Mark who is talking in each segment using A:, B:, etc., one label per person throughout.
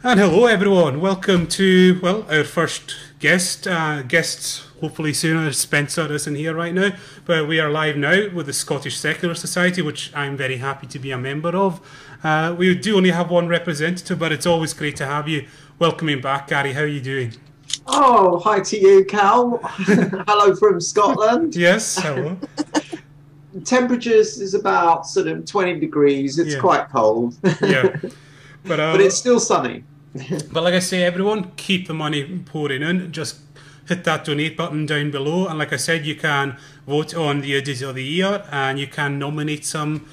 A: And hello everyone, welcome to, well, our first guests hopefully sooner. Spencer isn't here right now, but we are live now with the Scottish Secular Society, which I'm very happy to be a member of. We do only have one representative, but it's always great to have you. Welcoming back, Garry, how are you doing?
B: Oh, hi to you, Cal. Hello from Scotland.
A: Yes, hello.
B: Temperatures is about sort of 20 degrees. It's quite cold.
A: Yeah.
B: But it's still sunny.
A: But like I say, everyone, keep the money pouring in. Just hit that donate button down below. And like I said, you can vote on the Idiots of the Year, and you can nominate some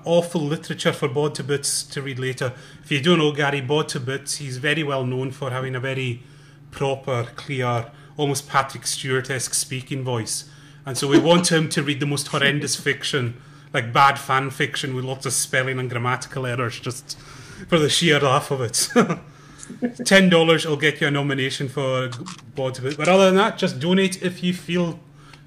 A: awful literature for Bod to Bits to read later. If you don't know Gary Bod to Bits, he's very well known for having a very proper, clear, almost Patrick Stewart-esque speaking voice. And so we want him to read the most horrendous fiction, like bad fan fiction with lots of spelling and grammatical errors, just for the sheer laugh of it. $10 will get you a nomination for Bod to Bits. But other than that, just donate if you feel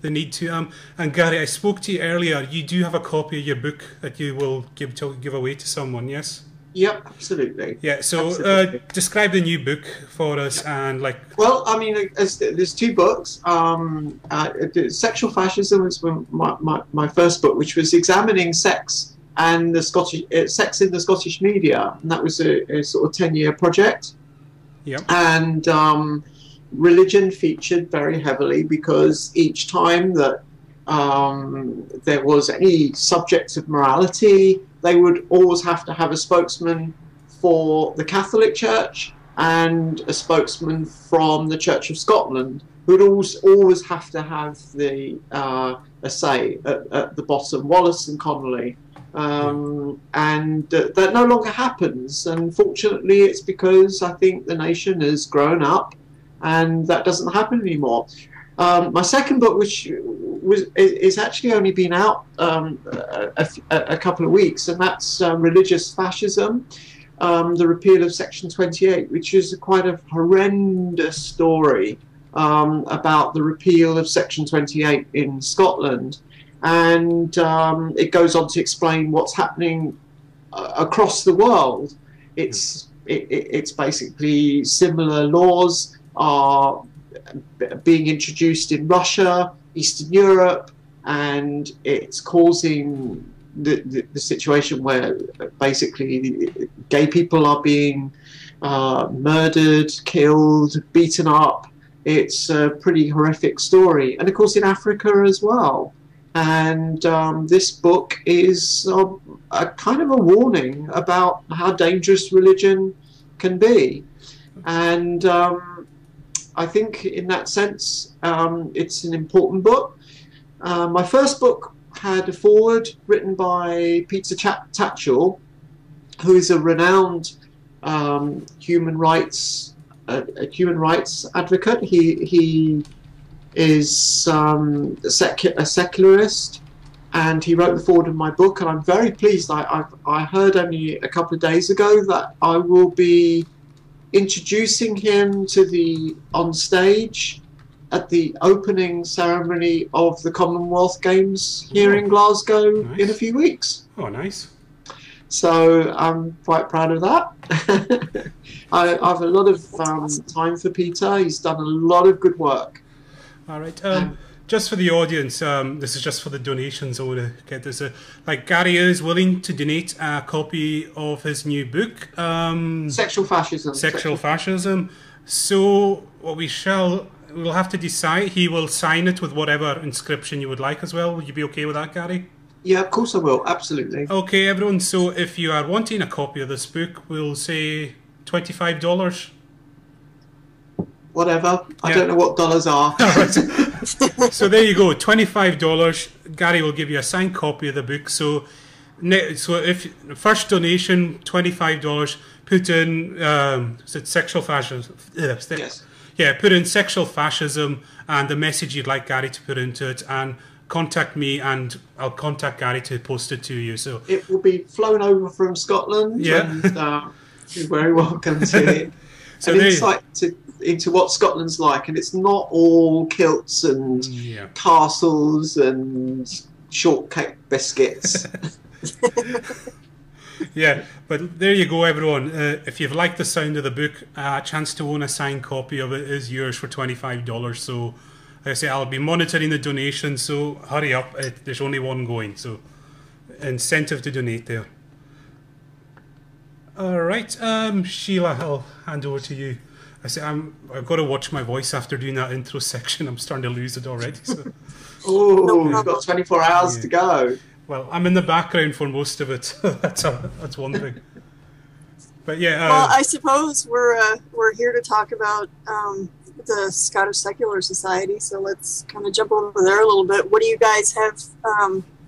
A: the need to. And Gary, I spoke to you earlier. You do have a copy of your book that you will give away to someone, yes?
B: Yep, absolutely.
A: Yeah, so describe the new book for us and like...
B: Well, I mean, there's two books. Sexual Fascism was my first book, which was examining sex and the sex in the Scottish media, and that was a sort of 10-year project.
A: Yep.
B: And religion featured very heavily because each time that there was any subject of morality, they would always have to have a spokesman for the Catholic Church and a spokesman from the Church of Scotland, who would always have to have the a say at the bottom, Wallace and Connolly. And that no longer happens. Unfortunately, it's because I think the nation has grown up and that doesn't happen anymore. My second book, which is actually only been out a couple of weeks, and that's Religious Fascism, the repeal of Section 28, which is quite a horrendous story about the repeal of Section 28 in Scotland. And it goes on to explain what's happening across the world. It's basically similar laws are being introduced in Russia, Eastern Europe, and it's causing the situation where basically gay people are being murdered, killed, beaten up. It's a pretty horrific story, and of course in Africa as well. And this book is a kind of a warning about how dangerous religion can be. And I think in that sense, it's an important book. My first book had a foreword written by Peter Tatchell, who is a renowned human rights advocate. He is a secularist, and he wrote the foreword of my book, and I'm very pleased. I heard only a couple of days ago that I will be introducing him on stage at the opening ceremony of the Commonwealth Games here in Glasgow in a few weeks.
A: Oh, nice.
B: So I'm quite proud of that. I have a lot of time for Peter. He's done a lot of good work.
A: All right. Just for the audience, this is just for the donations. I want to get this. Like Gary is willing to donate a copy of his new book,
B: Sexual Fascism.
A: Sexual Fascism. So what we'll have to decide. He will sign it with whatever inscription you would like as well. Would you be okay with that, Gary?
B: Yeah, of course I will. Absolutely.
A: Okay, everyone. So if you are wanting a copy of this book, we'll say $25.
B: Whatever. I don't know what dollars are.
A: So there you go, $25. Gary will give you a signed copy of the book. So if first donation $25, put in is it sexual fascism?
B: Yes.
A: Yeah, put in sexual fascism and the message you'd like Gary to put into it, and contact me, and I'll contact Gary to post it to you. So
B: it will be flown over from Scotland.
A: Yeah,
B: and, you're very welcome to it. So an insight into what Scotland's like, and it's not all kilts and castles and shortcake biscuits.
A: Yeah, but there you go, everyone. If you've liked the sound of the book, a chance to own a signed copy of it is yours for $25. So, like I say, I'll be monitoring the donation, so hurry up. There's only one going, so incentive to donate there. All right, Sheila, I'll hand over to you. I've got to watch my voice after doing that intro section. I'm starting to lose it already. So.
B: Oh, we've got 24 hours to go.
A: Well, I'm in the background for most of it. That's one thing. But yeah.
C: Well, I suppose we're here to talk about the Scottish Secular Society. So let's kind of jump over there a little bit. What do you guys have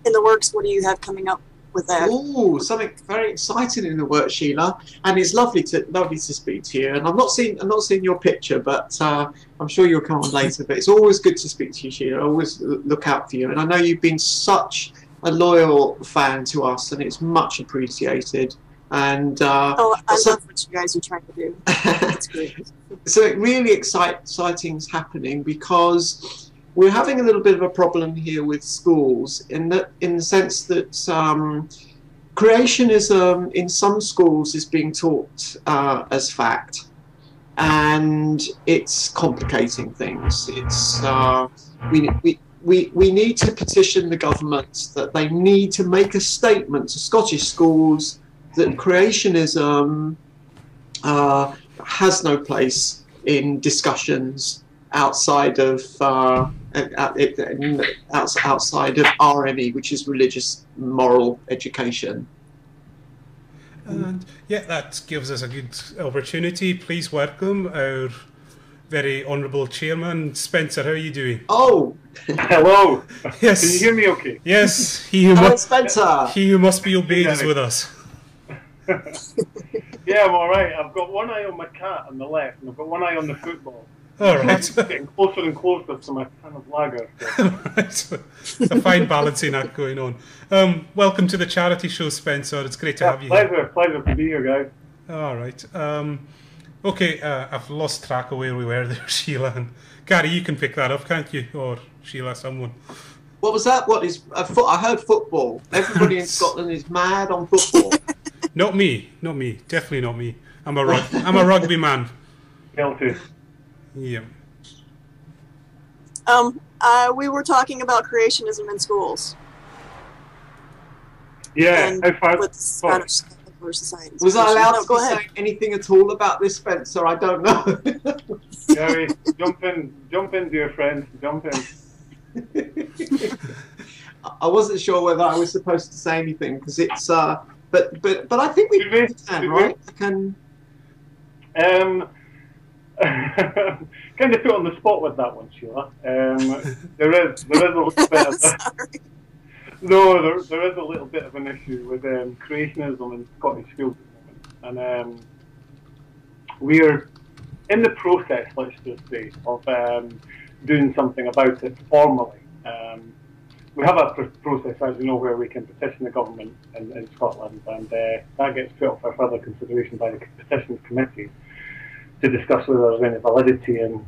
C: in the works? What do you have coming up with that?
B: Oh, something very exciting in the works, Sheila. And it's lovely to speak to you. And I'm not seeing your picture, but I'm sure you'll come on later. But it's always good to speak to you, Sheila. I always look out for you. And I know you've been such a loyal fan to us, and it's much appreciated. And
C: I love what you guys are trying to do. That's great.
B: So really exciting's happening, because we're having a little bit of a problem here with schools in the sense that creationism in some schools is being taught as fact, and it's complicating things. It's we need to petition the government that they need to make a statement to Scottish schools that creationism has no place in discussions outside of RME, which is religious moral education.
A: And yeah, that gives us a good opportunity. Please welcome our very honourable chairman, Spencer. How are you doing?
B: Oh,
D: hello.
A: Yes.
D: Can you hear me okay?
A: Yes.
B: Spencer.
A: He who must be obeyed is with us.
D: Yeah, I'm all right. I've got one eye on my cat on the left, and I've got one eye on the football.
A: All right.
D: It's getting closer and closer to my kind of lager.
A: Right. A fine balancing act going on. Welcome to the charity show, Spencer. It's great to have you here.
D: Pleasure to be here, guys.
A: All right. Okay, I've lost track of where we were there, Sheila. And Gary, you can pick that up, can't you? Or Sheila, someone.
B: What was that? I heard football. Everybody in Scotland is mad on football.
A: Not me. Definitely not me. I'm a rugby man.
D: Guilty.
A: Yeah.
C: We were talking about creationism in schools.
D: Yeah.
C: And
D: how far?
C: with the Scottish Secular Society.
B: Was I allowed to
C: go
B: say
C: ahead.
B: anything at all about this, Spencer? I don't know.
D: Gary, jump in, dear friend, jump in.
B: I wasn't sure whether I was supposed to say anything, because it's but I think we can, right? I can.
D: Kind of put on the spot with that one, Sheila. There is a little bit of there is a little bit of an issue with creationism in Scottish schools at the moment, and we're in the process, let's just say, of doing something about it formally. We have a process, as you know, where we can petition the government in Scotland, and that gets put up for further consideration by the petitions committee to discuss whether there's any validity in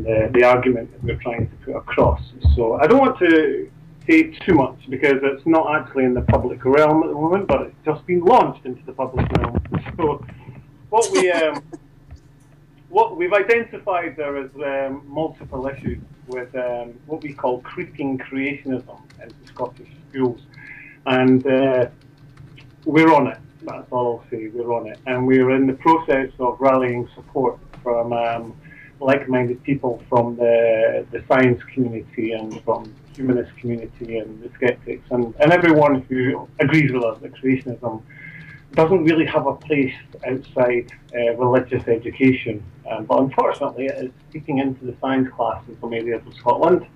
D: the argument that we're trying to put across. So I don't want to say too much, because it's not actually in the public realm at the moment, but it's just been launched into the public realm. So what we've identified there is multiple issues with what we call creeping creationism in Scottish schools, and we're on it. That's all I'll say. We're on it, and we're in the process of rallying support from like-minded people from the science community and from humanist community and the skeptics, and everyone who agrees with us that creationism doesn't really have a place outside religious education, but unfortunately it is seeping into the science class in some areas of Scotland,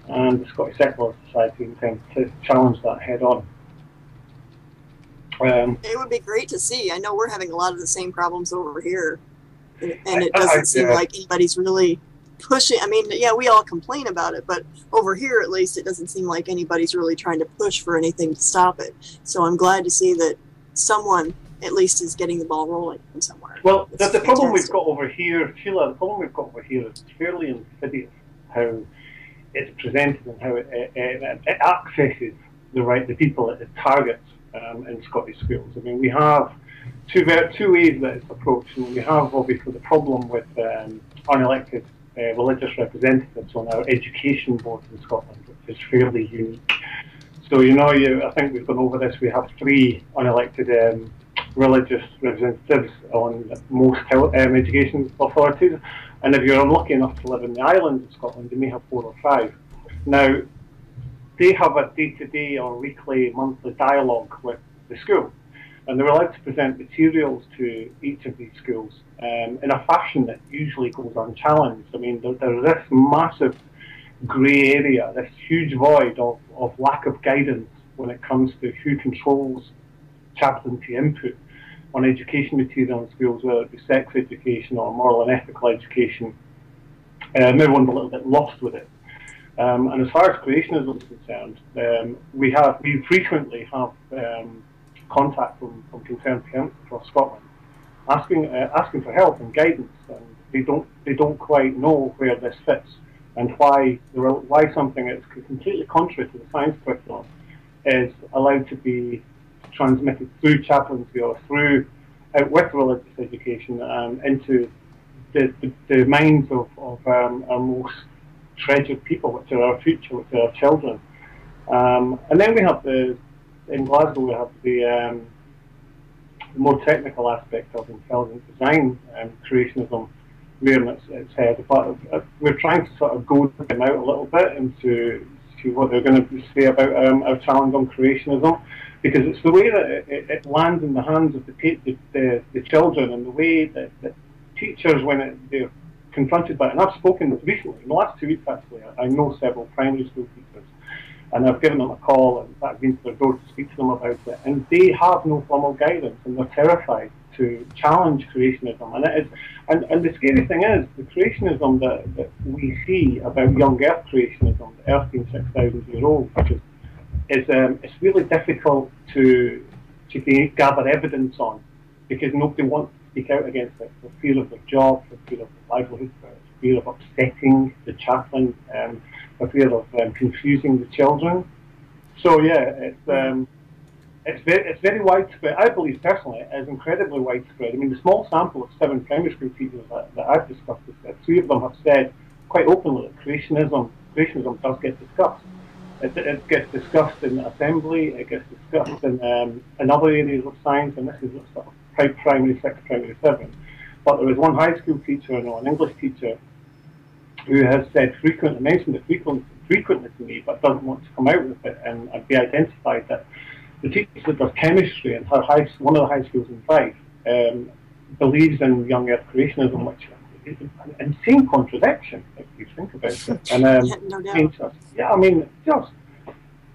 D: and the Scottish Secular Society intends to challenge that head on.
C: It would be great to see. I know we're having a lot of the same problems over here, and it doesn't seem like anybody's really pushing. I mean, yeah, we all complain about it, but over here, at least, it doesn't seem like anybody's really trying to push for anything to stop it. So I'm glad to see that someone, at least, is getting the ball rolling from somewhere.
D: Well, the problem we've got over here, Sheila, the problem we've got over here is fairly insidious how it's presented and how it accesses the people it targets. in Scottish schools. I mean, we have two ways that it's approached. And we have obviously the problem with unelected religious representatives on our education board in Scotland, which is fairly unique. So, I think we've gone over this. We have 3 unelected religious representatives on most education authorities. And if you're unlucky enough to live in the islands of Scotland, you may have 4 or 5. Now, they have a day-to-day or weekly, monthly dialogue with the school. And they're allowed to present materials to each of these schools in a fashion that usually goes unchallenged. I mean, there's this massive grey area, this huge void of lack of guidance when it comes to who controls chaplaincy input on education material in schools, whether it be sex education or moral and ethical education. Everyone's a little bit lost with it. And as far as creationism is concerned, we frequently have contact from concerned parents across Scotland, asking for help and guidance, and they don't quite know where this fits and why something that's completely contrary to the science curriculum is allowed to be transmitted through chaplaincy or through with religious education into the minds of our most treasured people, which are our future, which are our children. And then we have in Glasgow we have the more technical aspect of intelligent design creationism rearing its head. But we're trying to sort of go them out a little bit into what they're going to say about our challenge on creationism, because it's the way that it lands in the hands of the children, and the way that teachers, when they're confronted by it. And I've spoken recently, in the last 2 weeks actually, I know several primary school teachers, and I've given them a call, and in fact been to their door to speak to them about it, and they have no formal guidance, and they're terrified to challenge creationism. And it is, and the scary thing is, the creationism that we see about young Earth creationism, the Earth being 6,000 years old, which is it's really difficult to gather evidence on, because nobody wants to speak out against it for fear of their job, for fear of their livelihood, for fear of upsetting the chaplain, for fear of confusing the children. So yeah, it's very widespread. I believe personally it is incredibly widespread. I mean, the small sample of 7 primary school teachers that I've discussed this with, 3 of them have said quite openly that creationism does get discussed. It gets discussed in assembly, it gets discussed in other areas of science, and this is sort of primary 6, primary 7. But there was one high school teacher, an English teacher, who has said mentioned it frequently to me, but doesn't want to come out with it and be identified, that the teacher that does chemistry in one of the high schools in Fife believes in young Earth creationism, which is an insane contradiction if you think about it. And
C: no doubt.
D: I mean,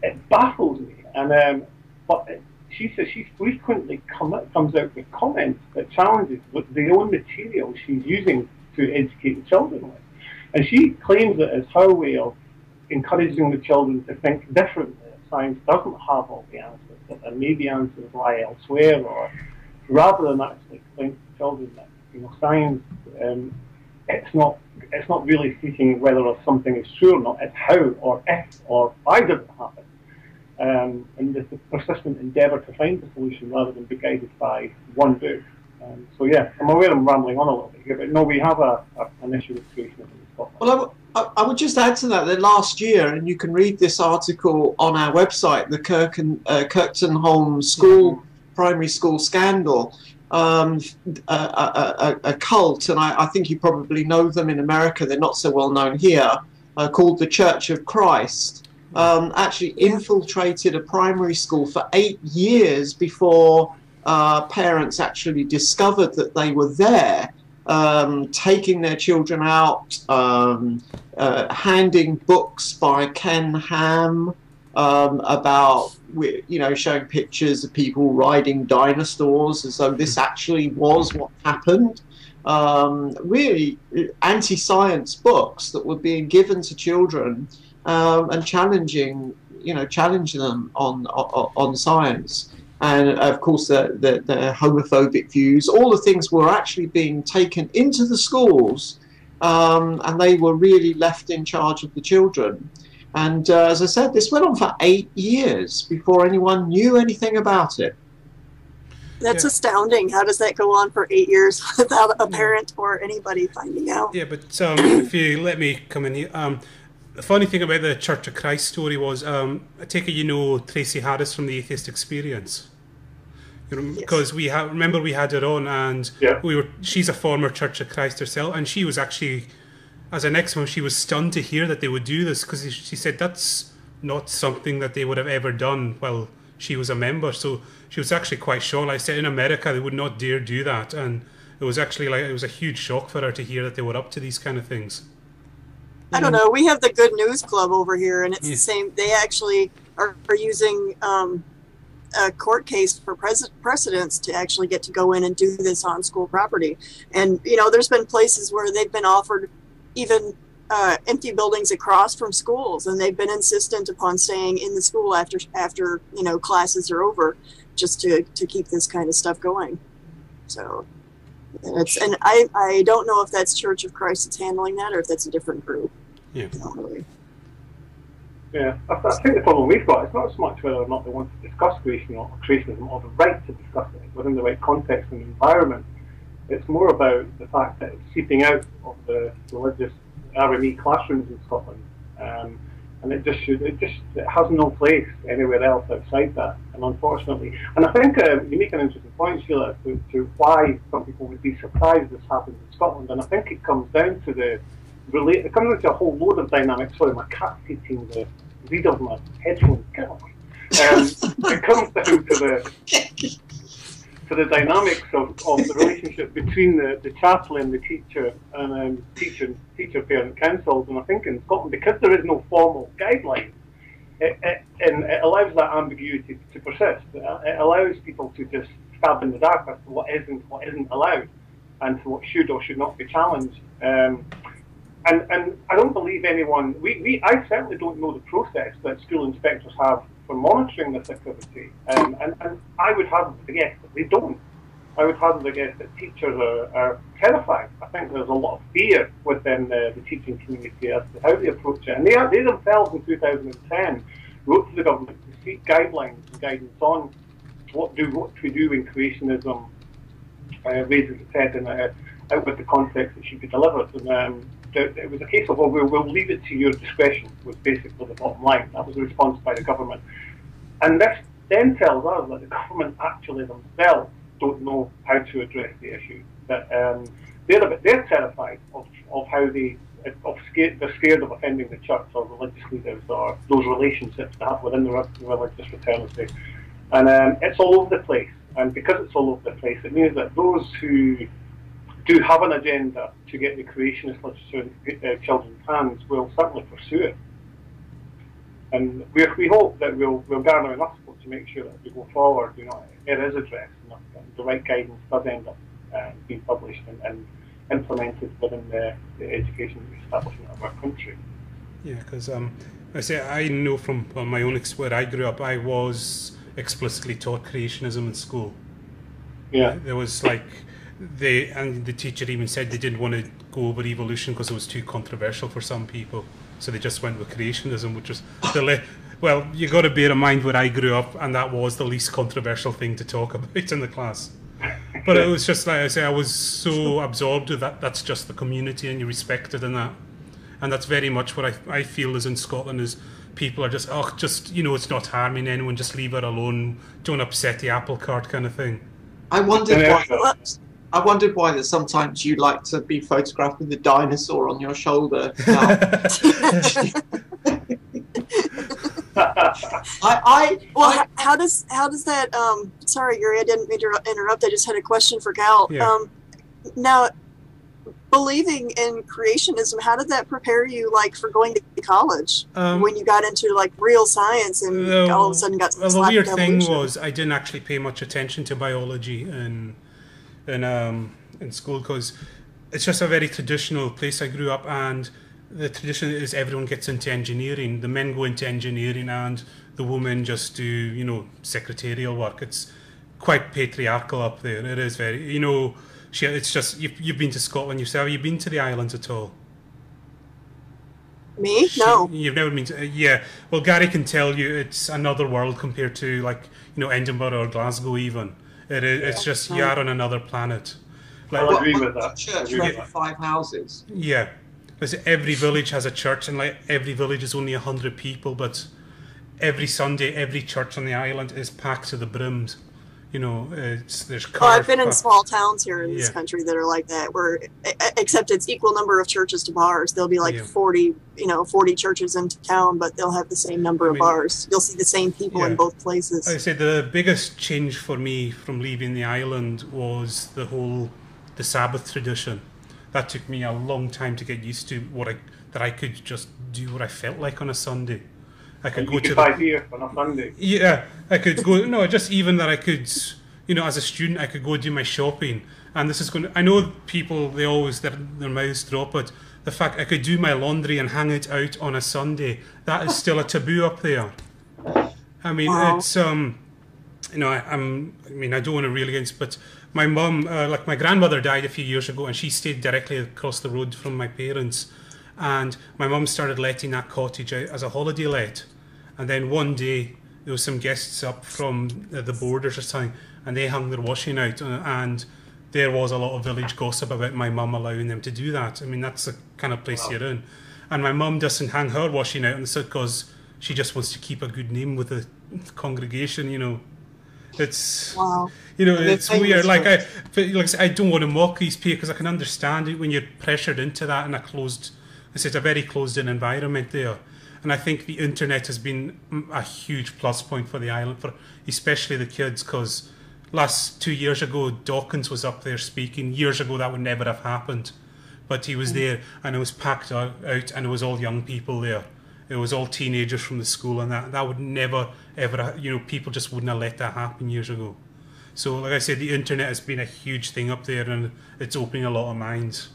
D: it baffles me. And she says she frequently comes out with comments that challenges the own material she's using to educate the children with. And she claims it as her way of encouraging the children to think differently. That science doesn't have all the answers, that there may be answers lie elsewhere, or rather than actually explain to the children that science it's not really seeking whether something is true or not, it's how or if or why does it happen. And the persistent endeavour to find the solution rather than be guided by one book. So yeah, I'm aware I'm rambling on a little bit here, but no, we have an issue with creationism in Scotland.
B: Well, I would just add to that last year, and you can read this article on our website, the Kirktonholme School, primary school scandal, a cult, and I think you probably know them in America, they're not so well known here, called the Church of Christ, actually infiltrated a primary school for 8 years before parents actually discovered that they were there, taking their children out, handing books by Ken Ham about, showing pictures of people riding dinosaurs as though this actually was what happened. Really anti-science books that were being given to children and challenging them on science. And of course the homophobic views, all the things were actually being taken into the schools, and they were really left in charge of the children. And as I said, this went on for 8 years before anyone knew anything about it.
C: That's astounding. How does that go on for 8 years without a parent or anybody finding out?
A: Yeah, but if you let me come in here, the funny thing about the Church of Christ story was, I take it you know Tracy Harris from the Atheist Experience, because we remember we had her on, and she's a former Church of Christ herself, and she was actually, as an ex-mom, she was stunned to hear that they would do this, because she said that's not something that they would have ever done while she was a member. So she was actually quite shocked. I said in America they would not dare do that, and it was actually it was a huge shock for her to hear that they were up to these kind of things.
C: I don't know. We have the Good News Club over here, and it's the same. They actually are using a court case for precedents to actually get to go in and do this on school property. And there's been places where they've been offered even empty buildings across from schools, and they've been insistent upon staying in the school after classes are over, just to keep this kind of stuff going. So and I don't know if that's Church of Christ that's handling that, or if that's a different group.
A: Yeah.
C: I don't really.
D: Yeah, I think the problem we've got is not so much whether or not they want to discuss creationism or the right to discuss it within the right context and environment. It's more about the fact that it's seeping out of the religious RME classrooms in Scotland, and it has no place anywhere else outside that. And unfortunately, and I think you make an interesting point, Sheila, to why some people would be surprised this happens in Scotland. And I think it comes down to it comes down to a whole load of dynamics. Sorry, my cat's eating the reed of my headphones. It comes down to the dynamics of the relationship between the chaplain, the teacher, and teacher-parent councils. And I think in Scotland, because there is no formal guidelines, it allows that ambiguity to persist. It allows people to just stab in the dark as to what isn't allowed, and to what should or should not be challenged. And I don't believe anyone. I certainly don't know the process that school inspectors have for monitoring this activity, and I would hazard to guess that they don't. I would hazard to guess that teachers are terrified. I think there's a lot of fear within the teaching community as to how they approach it, and they themselves in 2010 wrote to the government to seek guidelines and guidance on what we do when creationism raises its head and out with the context it should be delivered. And it was a case of, well, we'll leave it to your discretion, was basically the bottom line. That was the response by the government. And this then tells us that the government actually themselves don't know how to address the issue. That they're terrified of how they're scared of offending the church or religious leaders or those relationships they have within the religious fraternity. And it's all over the place. And because it's all over the place, it means that those who do have an agenda to get the creationist literature in children's hands will certainly pursue it. And we hope that we'll garner enough support to make sure that as we go forward, it is addressed and the right guidance does end up being published and implemented within the education establishment of our country.
A: Yeah, because I know from my own where I grew up, I was explicitly taught creationism in school.
D: Yeah,
A: there was the teacher even said they didn't want to go over evolution because it was too controversial for some people, so they just went with creationism, which was well, you got to bear in mind where I grew up, and that was the least controversial thing to talk about in the class. But it was just like I say, I was so absorbed with that. That's just the community, and you respect it, and that's very much what I feel is in Scotland is people are just it's not harming anyone, just leave it alone, don't upset the apple cart kind of thing.
B: I wondered why that sometimes you like to be photographed with the dinosaur on your shoulder.
C: How does that? Sorry, Garry, I didn't mean to interrupt. I just had a question for Gal.
A: Yeah.
C: Now, believing in creationism, how did that prepare you, for going to college when you got into real science and all of a sudden got?
A: Well, the weird thing was I didn't actually pay much attention to biology in school because it's just a very traditional place I grew up, and the tradition is everyone gets into engineering. The men go into engineering and the women just do, secretarial work. It's quite patriarchal up there. It is very, it's just, you've been to Scotland yourself. Have you been to the islands at all?
C: Me? No.
A: You've never been to, yeah. Well, Gary can tell you it's another world compared to, like, Edinburgh or Glasgow even. It's just you're on another planet. Like,
D: I'll agree with that.
B: Church for every 5 houses.
A: Yeah. Listen, every village has a church, and like every village is only 100 people, but every Sunday, every church on the island is packed to the brims. There's cars.
C: Well, I've been in small towns here in this country that are like that, where except it's equal number of churches to bars. There'll be like 40 churches in town, but they'll have the same number of bars. You'll see the same people in both places.
A: I say the biggest change for me from leaving the island was the Sabbath tradition. That took me a long time to get used to, that I could just do what I felt like on a Sunday. I could go to
D: buy beer on a Sunday.
A: Yeah, I could go. No, just even that I could, as a student, I could go do my shopping. And this is going to, I know people, they always, their mouths drop, but the fact I could do my laundry and hang it out on a Sunday, that is still a taboo up there. I mean, it's, I don't want to rail against, but my mum, my grandmother died a few years ago, and she stayed directly across the road from my parents. And my mum started letting that cottage out as a holiday let. And then one day, there was some guests up from the borders or something, and they hung their washing out. And there was a lot of village gossip about my mum allowing them to do that. I mean, that's the kind of place you're in. And my mum doesn't hang her washing out because she just wants to keep a good name with the congregation, It's it's weird. I don't want to mock these people because I can understand it when you're pressured into that in it's a very closed-in environment there. And I think the internet has been a huge plus point for the island, for especially the kids, because last 2 years ago, Dawkins was up there speaking. Years ago, that would never have happened. But he was there, and it was packed out, and it was all young people there. It was all teenagers from the school, and that would never, ever, people just wouldn't have let that happen years ago. So, like I said, the internet has been a huge thing up there, and it's opening a lot of minds.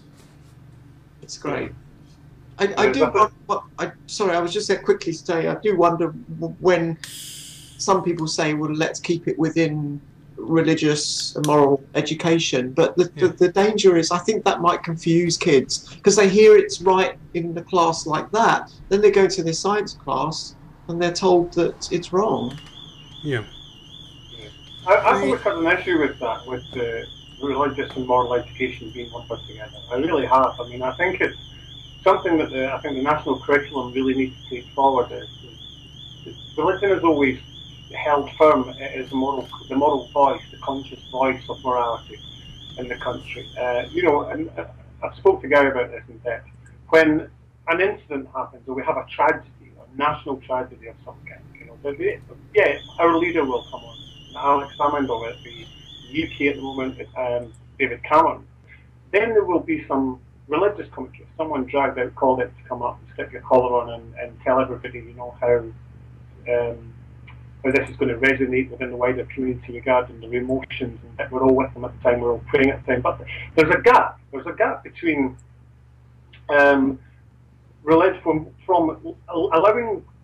B: It's great. I do wonder, sorry, I was just going to quickly say, I do wonder when some people say, well, let's keep it within religious and moral education, but the danger is, I think that might confuse kids, because they hear it's right in the class like that, then they go to their science class and they're told that it's wrong.
A: Yeah.
D: I've always had an issue with that, with the religious and moral education being lumped together. I really have. I mean, I think it's something that I think the national curriculum really needs to take forward. Religion is always held firm as the moral voice, the conscious voice of morality in the country. And I've spoke to Gary about this in depth. When an incident happens, or we have a tragedy, a national tragedy of some kind, our leader will come on. Alex Salmond over at the UK at the moment, David Cameron. Then there will be some religious commentary. Someone dragged out, called it to come up and stick your collar on and tell everybody, how this is going to resonate within the wider community regarding their emotions, and that we're all with them at the time, we're all praying at the time. But there's a gap. There's a gap between religion from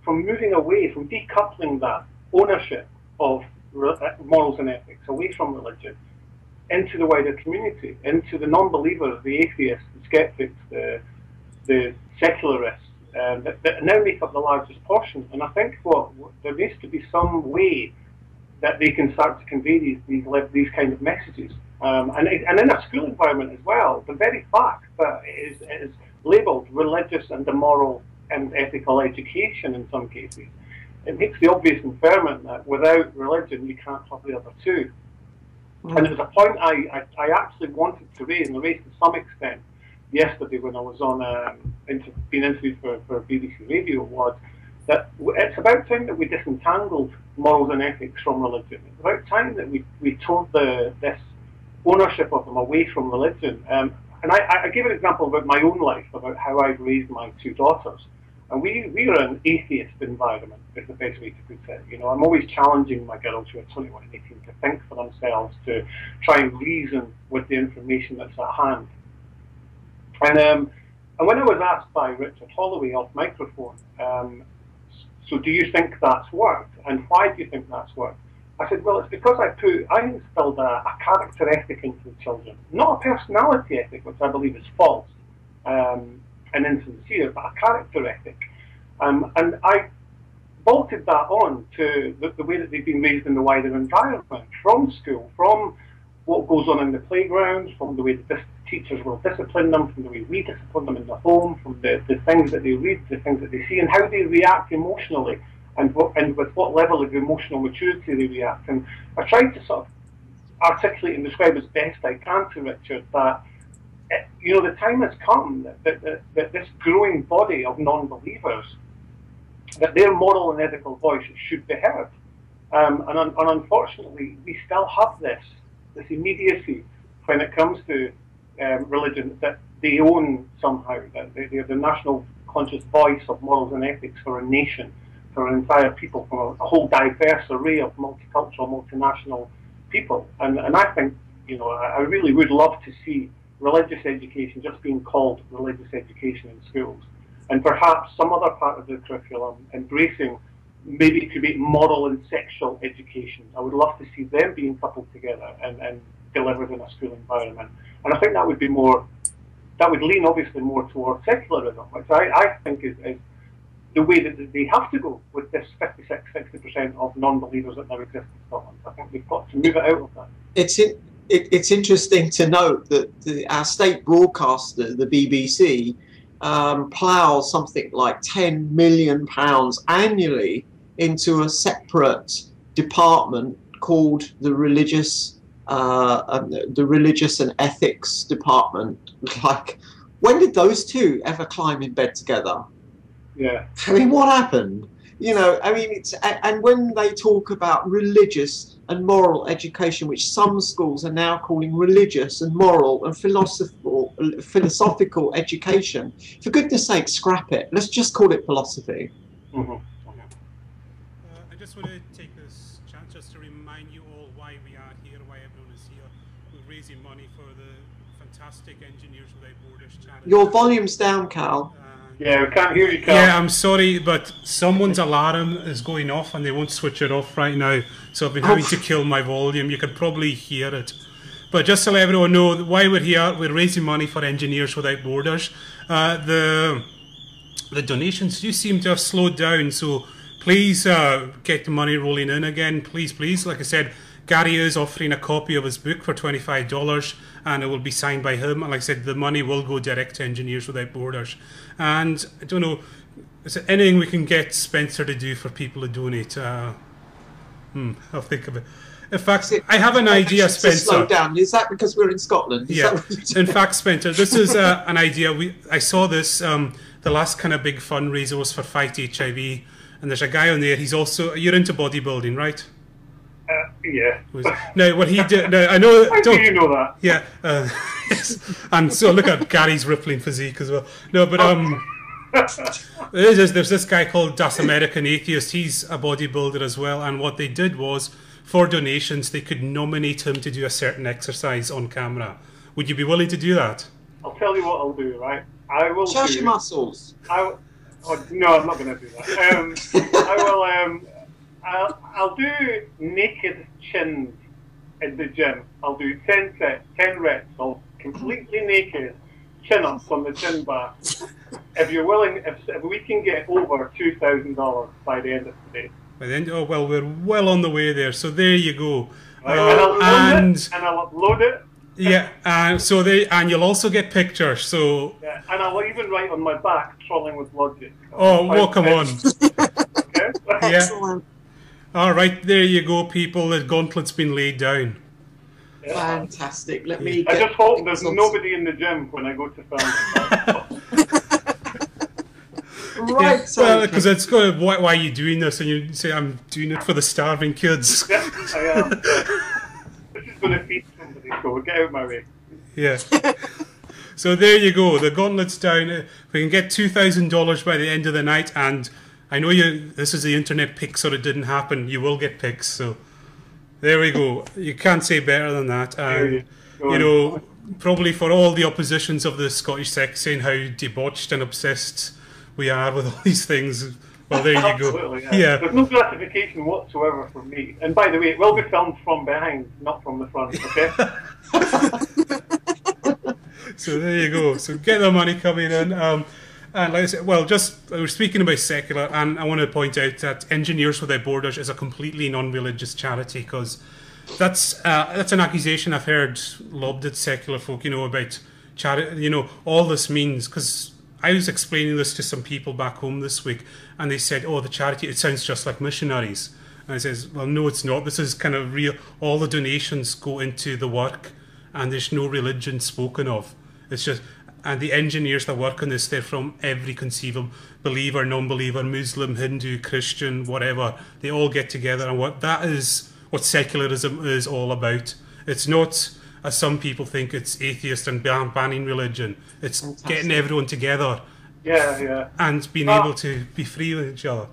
D: moving away, from decoupling that ownership of morals and ethics away from religion into the wider community, into the non-believers, the atheists, the skeptics, the secularists, that now make up the largest portion. And I think there needs to be some way that they can start to convey these kind of messages. And in a school environment as well, the very fact that it is labelled religious and immoral and ethical education in some cases, it makes the obvious inferment that without religion you can't have the other two. And it was a point I actually wanted to raise, and I raised to some extent yesterday when I was on being interviewed for BBC Radio, was that it's about time that we disentangled morals and ethics from religion. It's about time that we tore this ownership of them away from religion. And I gave an example about my own life, about how I've raised my two daughters. And we are an atheist environment, is the best way to put it. I'm always challenging my girls who are 21 and 18 to think for themselves, to try and reason with the information that's at hand. And when I was asked by Richard Holloway off microphone, so do you think that's worked? And why do you think that's worked? I said, well, it's because I instilled a character ethic into the children, not a personality ethic, which I believe is false. an insincere, but a character ethic. And I bolted that on to the way that they've been raised in the wider environment, from school, from what goes on in the playground, from the way that teachers will discipline them, from the way we discipline them in the home, from the things that they read, the things that they see, and how they react emotionally, and with what level of emotional maturity they react. And I tried to sort of articulate and describe as best I can to Richard that, you know, the time has come that this growing body of non-believers, that their moral and ethical voice should be heard. And unfortunately, we still have this immediacy when it comes to religion that they own somehow, that they are the national conscious voice of morals and ethics for a nation, for an entire people, for a whole diverse array of multicultural, multinational people. And I think, you know, I really would love to see religious education just being called religious education in schools, and perhaps some other part of the curriculum embracing, maybe it could be moral and sexual education. I would love to see them being coupled together and delivered in a school environment. And I think that would be more, that would lean obviously more towards secularism, which I think is the way that they have to go with this 56-60% of non-believers that now exist in Scotland. I think they've got to move it out of that.
B: It's interesting to note that our state broadcaster, the BBC, ploughs something like £10 million annually into a separate department called the Religious and Ethics Department. Like, when did those two ever climb in bed together?
D: Yeah.
B: I mean, what happened? You know, I mean, and when they talk about religious and moral education, which some schools are now calling religious and moral and philosophical education, for goodness sake, scrap it. Let's just call it philosophy.
D: Mm-hmm.
A: I just want to take this chance just to remind you all why we are here, why everyone is here. We're raising money for the fantastic Engineers Without Borders challenge.
B: Your volume's down, Cal.
D: Yeah, we can't hear you, Cal.
A: Yeah, I'm sorry, but someone's alarm is going off and they won't switch it off right now. So I've been having to kill my volume. You could probably hear it. But just to let everyone know why we're here, we're raising money for Engineers Without Borders. The donations do seem to have slowed down, so please get the money rolling in again. Please, please. Like I said, Garry is offering a copy of his book for $25, and it will be signed by him. And like I said, the money will go direct to Engineers Without Borders. And I don't know, is there anything we can get Spencer to do for people to donate? I'll think of it. In fact, I have an idea, Spencer.
B: Slow down. Is that because we're in Scotland?
A: Yeah. In fact, Spencer, this is an idea. I saw this. The last kind of big fundraiser was for Fight HIV, and there's a guy on there. He's also, you're into bodybuilding, right?
D: Yeah.
A: No, what he did. No, I know.
D: How do you know that?
A: Yeah. Yes. And so look at Gary's rippling physique as well. No, but there's this guy called Das American Atheist. He's a bodybuilder as well. And what they did was, for donations, they could nominate him to do a certain exercise on camera. Would you be willing to do that?
D: I'll tell you what I'll do. Right? I will.
B: Show your muscles.
D: No, I'm not going to do that. I will. I'll do naked chins in the gym. I'll do 10 sets, 10 reps of completely naked chin-ups on the chin bar. If you're willing, if we can get over $2,000 by the end of today.
A: By the end, oh well, we're well on the way there. So there you go.
D: Right, and I'll upload it.
A: Yeah, and you'll also get pictures. So
D: yeah, and I'll even write on my back, trolling with logic.
A: Oh, well, come on.
D: Okay.
C: Excellent.
A: All right, there you go, people. The gauntlet's been laid down.
D: Yeah.
B: Fantastic. Let me.
D: I just hope there's nobody in the gym when I go to film.
B: Right.
A: Yeah, well, because it's got why are you doing this? And you say, I'm doing it for the starving kids.
D: Yeah, I am. This is going to feed somebody, so get out of my way.
A: Yeah. So there you go. The gauntlet's down. We can get $2,000 by the end of the night, and I know this is the internet pick, so it didn't happen. You will get picks, so there we go. You can't say better than that. And you know, probably for all the oppositions of the Scottish sect saying how debauched and obsessed we are with all these things. Well, there you go. Yeah.
D: There's no gratification whatsoever from me. And by the way, it will be filmed from behind, not from the front. Okay.
A: So So there you go. So get the money coming in. And like I said, well, just we're speaking about secular, and I want to point out that Engineers Without Borders is a completely non-religious charity, because that's an accusation I've heard lobbed at secular folk, about charity. All this means, because I was explaining this to some people back home this week, and they said, "Oh, the charity, it sounds just like missionaries." And I says, "Well, no, it's not. This is kind of real. All the donations go into the work, and there's no religion spoken of. It's just." And the engineers that work on this, they're from every conceivable believer, non-believer, Muslim, Hindu, Christian, whatever. They all get together, and that is what secularism is all about. It's not, as some people think, it's atheist and banning religion. It's getting everyone together, and being able to be free with each other.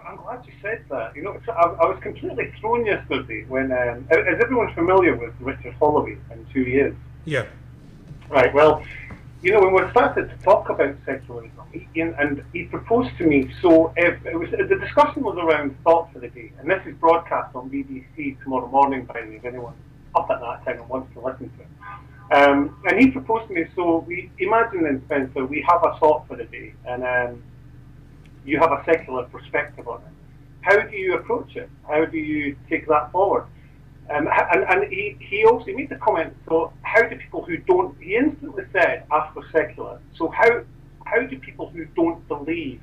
D: I'm glad you said that. I was completely thrown yesterday when, is everyone familiar with Richard Holloway and who he is?
A: Yeah.
D: Right, well, when we started to talk about secularism, he proposed to me, so the discussion was around thought for the day, and this is broadcast on BBC tomorrow morning, by the way, if anyone up at that time and wants to listen to it. And he proposed to me, so we imagine then, Spencer, we have a thought for the day, and you have a secular perspective on it. How do you approach it? How do you take that forward? And he also made the comment, so how do people who don't, he instantly said, after secular, so how do people who don't believe,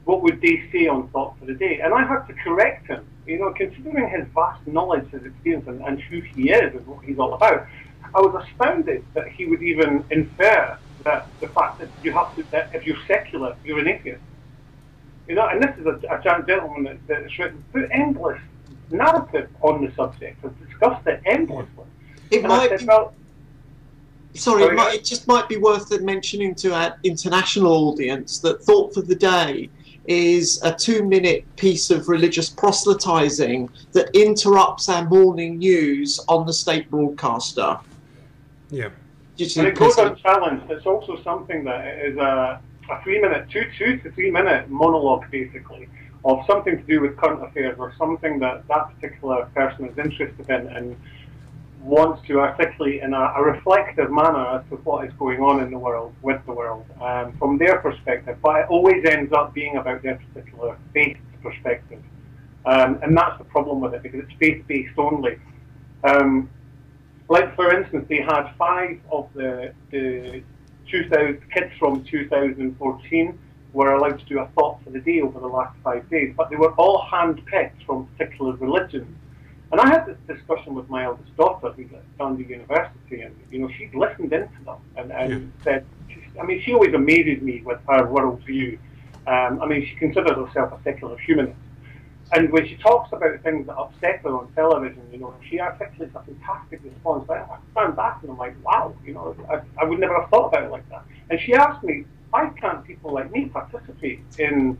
D: what would they say on thought for the day? And I had to correct him, considering his vast knowledge, his experience, and who he is and what he's all about. I was astounded that he would even infer that the fact that that if you're secular, you're an atheist. And this is a gentleman that's written through endless narrative on the subject, has discussed it endlessly.
B: It just might be worth mentioning to our international audience that Thought for the Day is a 2-minute piece of religious proselytizing that interrupts our morning news on the state broadcaster.
A: Yeah.
D: And it goes unchallenged. It's also something that is a 3-minute, 2 to 3 minute monologue, basically, of something to do with current affairs or something that particular person is interested in and wants to articulate in a reflective manner as to what is going on in the world, with the world, from their perspective. But it always ends up being about their particular faith perspective. And that's the problem with it, because it's faith-based only. Like, for instance, they had 5 of the 2,000 kids from 2014 were allowed to do a thought for the day over the last 5 days, but they were all hand-picked from particular religions. And I had this discussion with my eldest daughter, who's at Dundee University, and she'd listened into them and said, she always amazes me with her worldview. She considers herself a secular humanist. And when she talks about things that upset her on television, she articulates a fantastic response. But I stand back and I'm like, wow, I would never have thought about it like that. And she asked me, why can't people like me participate in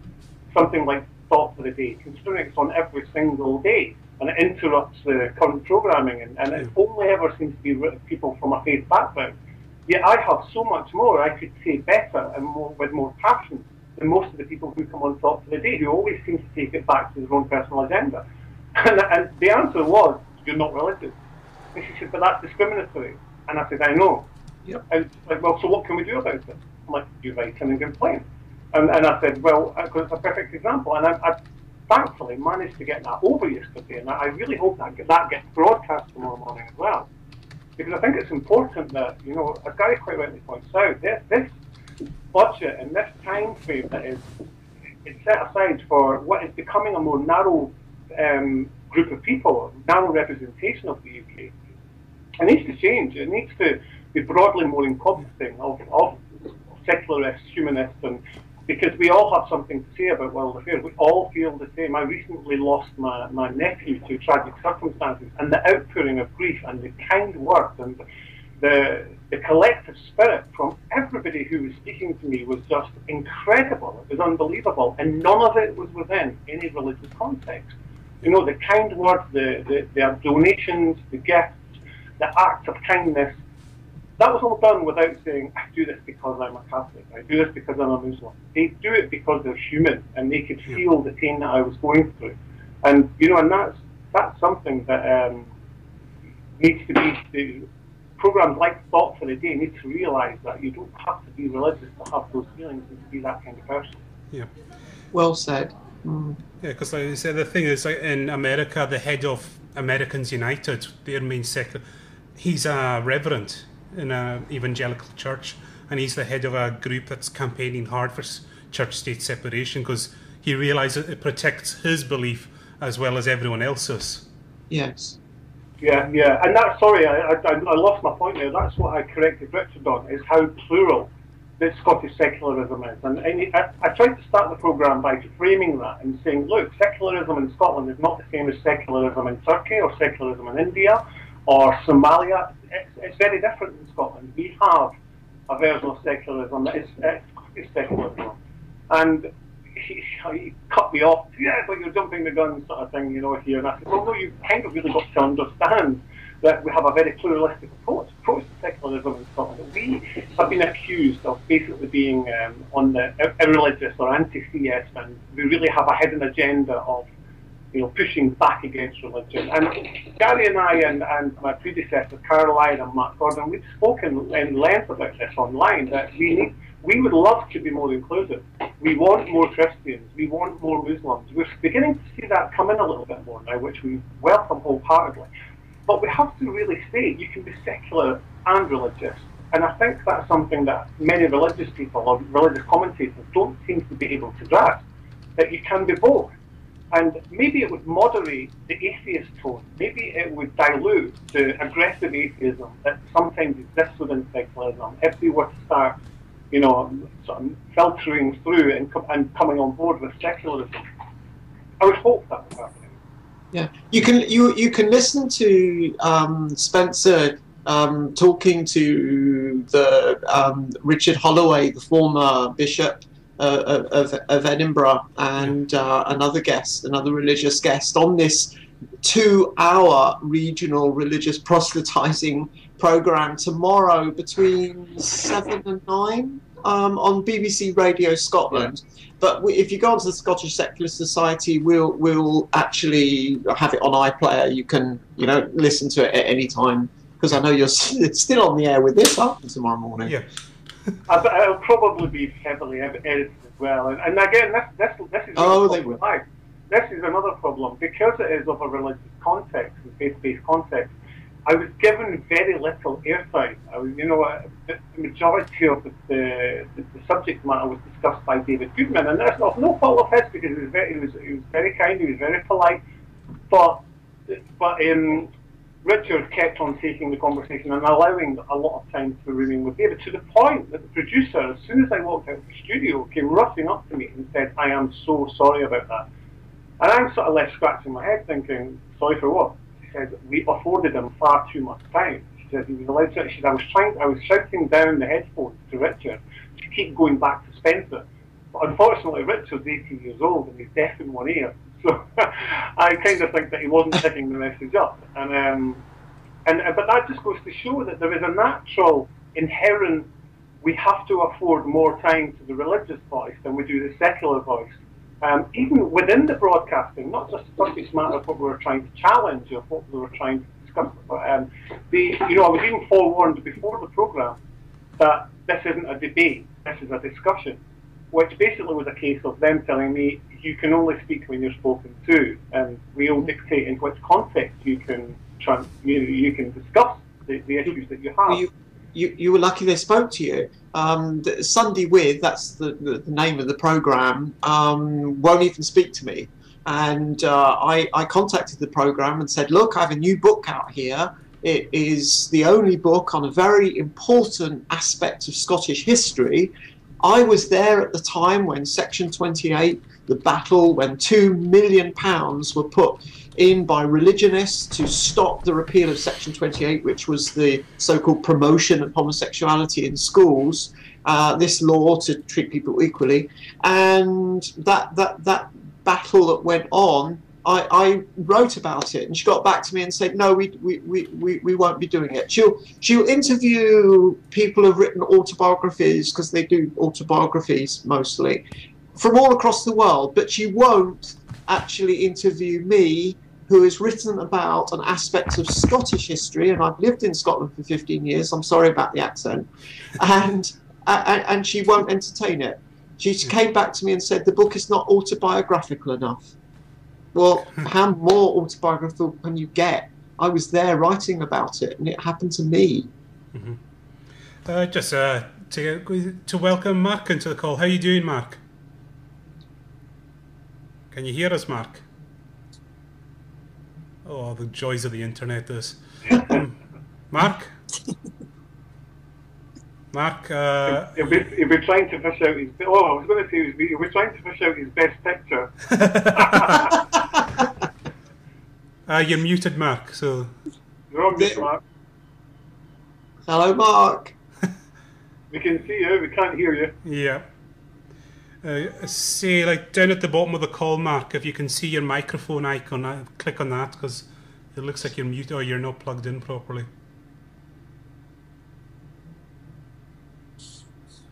D: something like Thought for the Day, considering it's on every single day and it interrupts the current programming and it only ever seems to be people from a faith background. Yet I have so much more I could say better and with more passion than most of the people who come on Thought for the Day, who always seem to take it back to their own personal agenda. And the answer was, you're not religious. And she said, but that's discriminatory. And I said, I know.
B: Yep.
D: And like, well, so what can we do about it? I'm like, you write in and complain. And I said, well, because it's a perfect example. And I thankfully managed to get that over yesterday. And I really hope that gets broadcast tomorrow morning as well. Because I think it's important that, as Garry quite rightly points out, this budget and this time frame that is set aside for what is becoming a more narrow group of people, narrow representation of the UK, it needs to change. It needs to be broadly more encompassing of secularists, humanists, and because we all have something to say about world affairs. We all feel the same. I recently lost my nephew to tragic circumstances, and the outpouring of grief and the kind words and the collective spirit from everybody who was speaking to me was just incredible. It was unbelievable, and none of it was within any religious context. The kind words, the donations, the gifts, the acts of kindness, that was all done without saying, I do this because I'm a Catholic, I do this because I'm a Muslim. They do it because they're human and they could feel the pain that I was going through. And, and that's something that needs to be programs like Thought for a Day need to realise that you don't have to be religious to have those feelings and to be that kind of person.
A: Yeah.
B: Well said. Mm.
A: Yeah, because like I said, the thing is, like in America, the head of Americans United, their main secular, he's a reverend in an evangelical church, and he's the head of a group that's campaigning hard for church-state separation because he realises it protects his belief as well as everyone else's.
B: Yes.
D: Yeah, and that's, sorry, I lost my point there. That's what I corrected Richard on, is how plural that Scottish secularism is. And I tried to start the programme by framing that and saying, look, secularism in Scotland is not the same as secularism in Turkey or secularism in India or Somalia. It's very different in Scotland. We have a version of secularism that is Scottish secularism. And he cut me off, yeah, but you're jumping the gun sort of thing, you know, here. And I said, well, no, you've kind of really got to understand that we have a very pluralistic approach to secularism in Scotland. We have been accused of basically being on the irreligious or anti-CS, and we really have a hidden agenda of, you know, pushing back against religion. And Garry and I and my predecessors, Caroline and Mark Gordon, we've spoken in length about this online, that we would love to be more inclusive. We want more Christians. We want more Muslims. We're beginning to see that come in a little bit more now, which we welcome wholeheartedly. But we have to really say you can be secular and religious. And I think that's something that many religious people or religious commentators don't seem to be able to grasp, that you can be both. And maybe it would moderate the atheist tone. Maybe it would dilute the aggressive atheism that sometimes exists within secularism if we were to start, you know, sort of filtering through and coming on board with secularism. I would hope that would happen.
B: Yeah, you can listen to Spencer talking to the Richard Holloway, the former bishop of Edinburgh, and another religious guest on this 2-hour regional religious proselytizing program tomorrow between 7 and 9 on BBC Radio Scotland. Yeah. But if you go onto the Scottish Secular Society, we'll actually have it on iPlayer. You can, you know, listen to it at any time, because I know you're still on the air with this up tomorrow morning.
A: Yeah.
D: It'll probably be heavily edited as well. And again, this is live. This is another problem, because it is of a religious context and faith-based context. I was given very little airtime. The majority of the subject matter was discussed by David Goodman, and that's of no fault of his, because he was very kind, he was very polite, but Richard kept on taking the conversation and allowing a lot of time for rooming with David, to the point that the producer, as soon as I walked out of the studio, came rushing up to me and said, "I am so sorry about that." And I'm sort of left scratching my head thinking, sorry for what? She said, we afforded him far too much time. She said he was allowed to. She said, I was shouting down the headphones to Richard to keep going back to Spencer. But unfortunately, Richard's 18 years old and he's deaf in one ear. So I kind of think that he wasn't picking the message up. But that just goes to show that there is a natural, inherent, we have to afford more time to the religious voice than we do the secular voice. Even within the broadcasting, not just the subject matter of what we were trying to challenge or what we were trying to discuss, but I was even forewarned before the programme that this isn't a debate, this is a discussion, which basically was a case of them telling me you can only speak when you're spoken to, and we'll dictate in which context you can discuss the issues that you have.
B: You were lucky they spoke to you. Sunday With, that's the name of the programme, won't even speak to me. And I contacted the programme and said, look, I have a new book out here. It is the only book on a very important aspect of Scottish history. I was there at the time when Section 28, the battle, when £2 million were put in by religionists to stop the repeal of Section 28, which was the so-called promotion of homosexuality in schools, this law to treat people equally. And that battle that went on, I wrote about it, and she got back to me and said, no, we won't be doing it. She'll interview people who've written autobiographies, because they do autobiographies mostly, from all across the world, but she won't actually interview me who has written about an aspect of Scottish history, and I've lived in Scotland for 15 years, I'm sorry about the accent, and she won't entertain it. She came back to me and said, the book is not autobiographical enough. Well, how more autobiographical can you get? I was there writing about it, and it happened to me.
A: Just to welcome Mark into the call. How are you doing, Mark? Can you hear us, Mark? Oh, the joys of the internet, this. Mark? Mark?
D: He'll be trying to fish out his... Oh, I was going to say he'll be trying to fish out his best picture.
A: You're muted, Mark, so...
D: You're on mute, Mark.
B: Hello, Mark.
D: We can see you, we can't hear you.
A: Yeah. Say, like, down at the bottom of the call, Mark, if you can see your microphone icon, click on that, because it looks like you're muted or you're not plugged in properly.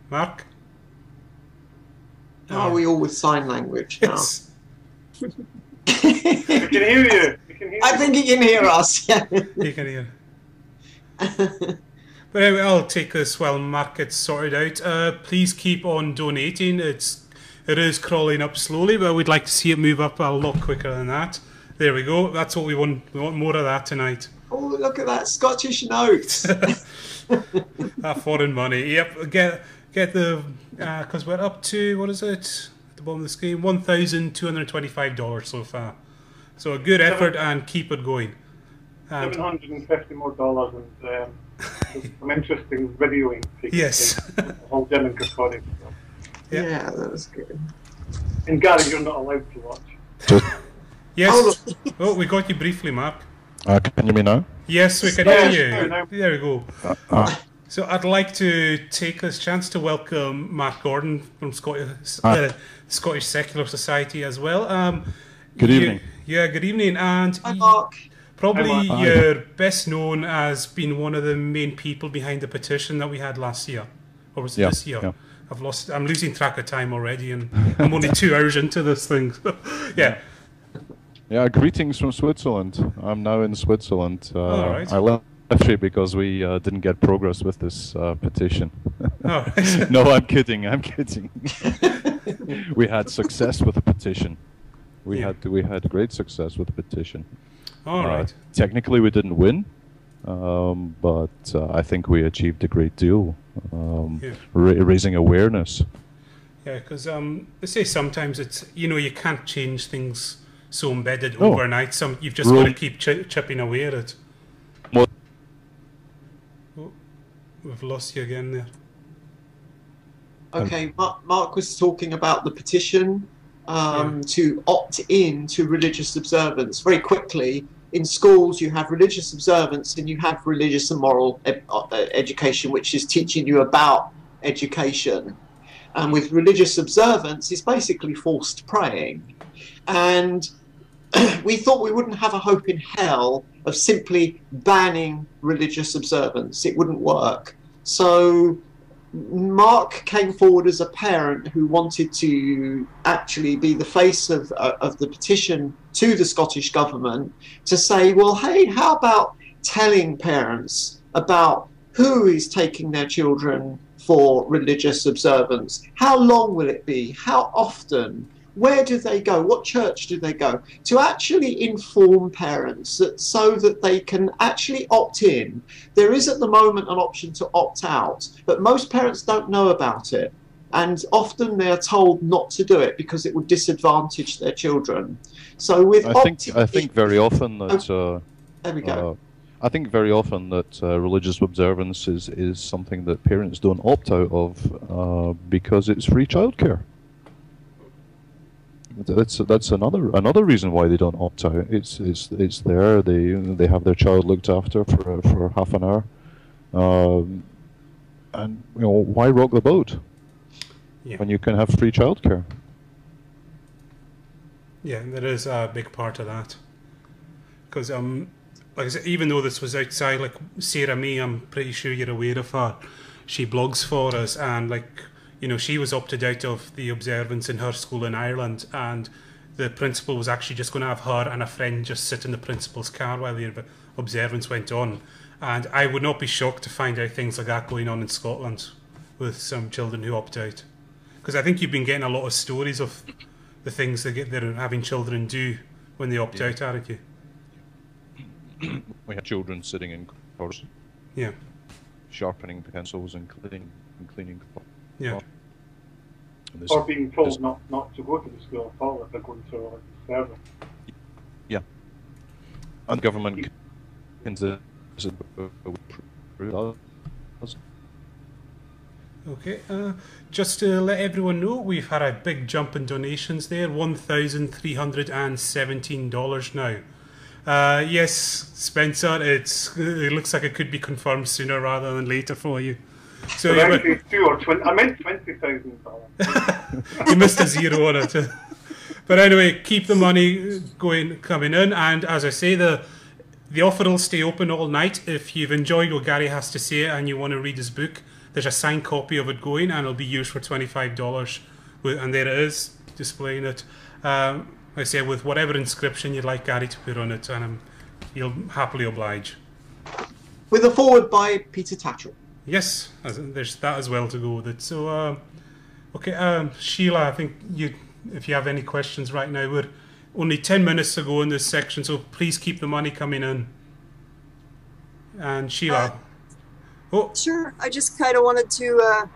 A: Mark?
B: Are we all with sign language now?
A: Yes.
D: We can hear you. We can hear
B: I think he can hear us. Yeah.
A: You can hear. But anyway, I'll take this while Mark gets sorted out. Please keep on donating. It is crawling up slowly, but we'd like to see it move up a lot quicker than that. There we go. That's what we want. We want more of that tonight.
B: Oh, look at that Scottish note.
A: Foreign money. Yep. Get the because we're up to, what is it at the bottom of the screen? $1,225 so far. So a good effort, and keep it going. And
D: $750 more and some interesting videoing.
A: Yes.
D: All Jim and Kirkcaldy.
B: Yeah, that was good.
D: And Gary, you're not allowed to watch.
A: Yes. Oh, we got you briefly, Mark.
E: Can you hear me now?
A: Yes, we can hear you. There we go. So I'd like to take this chance to welcome Mark Gordon from Scottish Secular Society as well.
E: Good evening.
A: Yeah, good evening. And
B: Hi, Mark.
A: Probably you're best known as being one of the main people behind the petition that we had last year. Or was it this year? Yeah. I'm losing track of time already, and I'm only 2 hours into this thing. Yeah.
E: Yeah, greetings from Switzerland. I'm now in Switzerland.
A: Right.
E: I left you because we didn't get progress with this petition.
A: Right.
E: No, I'm kidding. We had success with the petition. We had great success with the petition.
A: All right.
E: Technically, we didn't win, but I think we achieved a great deal, raising awareness.
A: Yeah, because they say sometimes it's, you can't change things so embedded overnight. You've just got to keep chipping away at it. Oh, we've lost you again there.
B: Okay, Mark was talking about the petition to opt in to religious observance. Very quickly, in schools you have religious observance and you have religious and moral education, which is teaching you about education. And with religious observance, it's basically forced praying. And we thought we wouldn't have a hope in hell of simply banning religious observance. It wouldn't work. So Mark came forward as a parent who wanted to actually be the face of the petition to the Scottish government to say, well, hey, how about telling parents about who is taking their children for religious observance? How long will it be? How often? Where do they go? What church do they go? To actually inform parents so that they can actually opt in. There is at the moment an option to opt out, but most parents don't know about it. And often they are told not to do it because it would disadvantage their children. So with
E: I think very often that
B: there we go.
E: I think very often that religious observance is something that parents don't opt out of because it's free childcare. That's another reason why they don't opt out. It's there. They have their child looked after for half an hour, and why rock the boat when you can have free childcare?
A: Yeah, there is a big part of that because like I said, even though this was outside, like Sarah May, I'm pretty sure you're aware of her. She blogs for us, and she was opted out of the observance in her school in Ireland, and the principal was actually just going to have her and a friend just sit in the principal's car while the observance went on. And I would not be shocked to find out things like that going on in Scotland with some children who opt out. Because I think you've been getting a lot of stories of the things they're having children do when they opt out, aren't you?
E: We have children sitting in cars, sharpening pencils and cleaning.
A: Yeah.
D: Or being told not to go to the school at all if they're going to a service.
E: Yeah. And government
A: Okay, just to let everyone know, we've had a big jump in donations there, $1,317 now. Yes, Spencer, it looks like it could be confirmed sooner rather than later for you. So
D: I meant $20,000.
A: You missed a zero on it. But anyway, keep the money coming in, and as I say, the offer will stay open all night. If you've enjoyed what Garry has to say and you want to read his book, there's a signed copy of it going, and it'll be used for $25. And there it is, displaying it. Like I say, with whatever inscription you'd like Garry to put on it, and he'll happily oblige.
B: With a foreword by Peter Tatchell.
A: Yes, there's that as well to go with it. So, okay, Sheila, I think if you have any questions right now, we're only 10 minutes to go in this section, so please keep the money coming in. And Sheila.
C: Sure, I just kind of wanted to,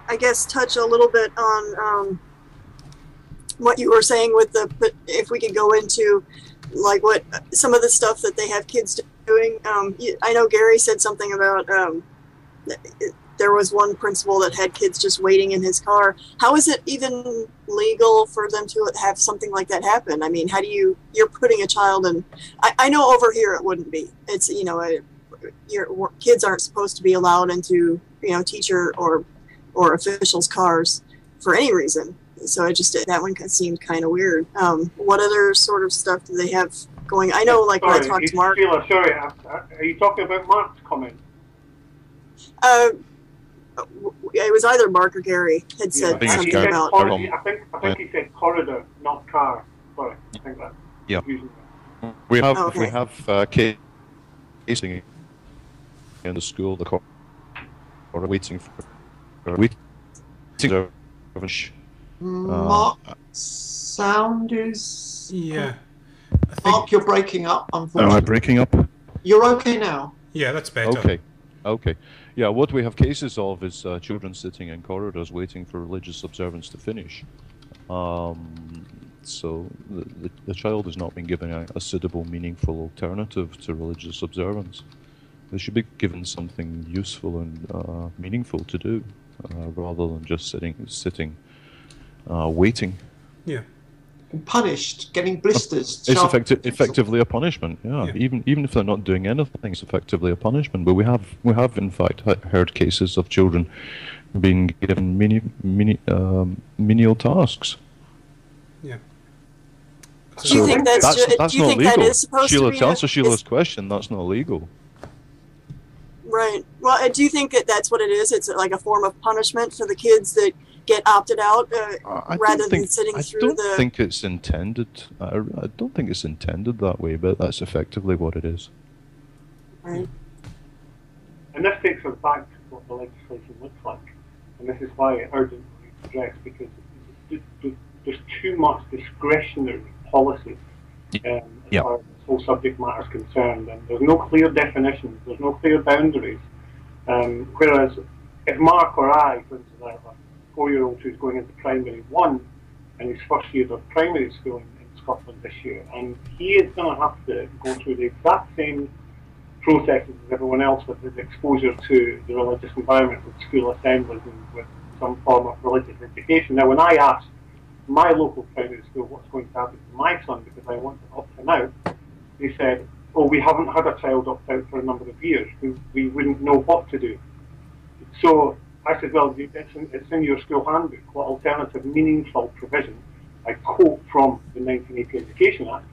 C: I guess, touch a little bit on what you were saying with if we could go into, like, what some of the stuff that they have kids doing. I know Garry said something about there was one principal that had kids just waiting in his car. How is it even legal for them to have something like that happen? I mean, how do you're putting a child in, I know over here it wouldn't be. It's, your kids aren't supposed to be allowed into, teacher or officials' cars for any reason. So that one seemed kind of weird. What other sort of stuff do they have going? I know, like, when I talked to Mark.
D: Sheila, sorry, are you talking about Mark's comment?
C: It was either Mark or Garry had said something about.
D: I think he said corridor, not car. Sorry, I think that.
E: Yeah. We have kids in the school, the corridor, waiting for
B: Mark, sound is.
A: Yeah.
B: Mark, you're breaking up. Unfortunately.
E: Am I breaking up?
B: You're okay now.
A: Yeah, that's better.
E: Okay. Yeah, what we have cases of is children sitting in corridors waiting for religious observance to finish. So the child has not been given a suitable, meaningful alternative to religious observance. They should be given something useful and meaningful to do, rather than just sitting, waiting.
A: Yeah.
B: Punished, getting blisters.
E: It's effectively a punishment. Yeah. Even if they're not doing anything, it's effectively a punishment. But we have in fact heard cases of children being given menial tasks.
A: Yeah.
C: Do you think that's
E: not legal?
C: That is supposed
E: Sheila,
C: to be
E: to answer Sheila's question, that's not legal.
C: Right. Well, do you think that's what it is? It's like a form of punishment for the kids that get opted out rather than sitting through the...
E: I don't think it's intended. I don't think it's intended that way, but that's effectively what it is.
C: Right.
D: And this takes us back to what the legislation looks like. And this is why it urgently needs addressed, because there's too much discretionary policy as far as this whole subject matter is concerned. And there's no clear definitions, there's no clear boundaries. Whereas if Mark or I, for instance, I have a 4-year-old who's going into primary 1 in his first year of primary school in Scotland this year, and he is going to have to go through the exact same processes as everyone else with his exposure to the religious environment, with school assemblies and with some form of religious education. Now, when I asked my local primary school what's going to happen to my son because I want to opt him out, they said, oh, we haven't had a child opt out for a number of years. We wouldn't know what to do. So I said, well, it's in your school handbook. What alternative meaningful provision, I quote from the 1980 Education Act,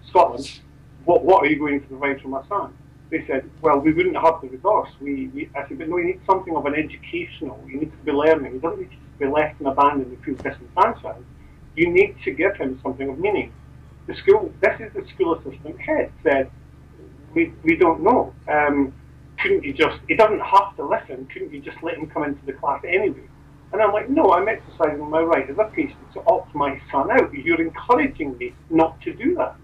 D: Scotland, what are you going to provide for my son? They said, well, we wouldn't have the resource. I said, but no, you need something of an educational. You need to be learning. You don't need to be left and abandoned and feel disenfranchised. You need to give him something of meaning. This is the school assistant head said, we don't know. Couldn't you just, he doesn't have to listen, couldn't you just let him come into the class anyway? And I'm like, no, I'm exercising my right as a patient to opt my son out. You're encouraging me not to do that.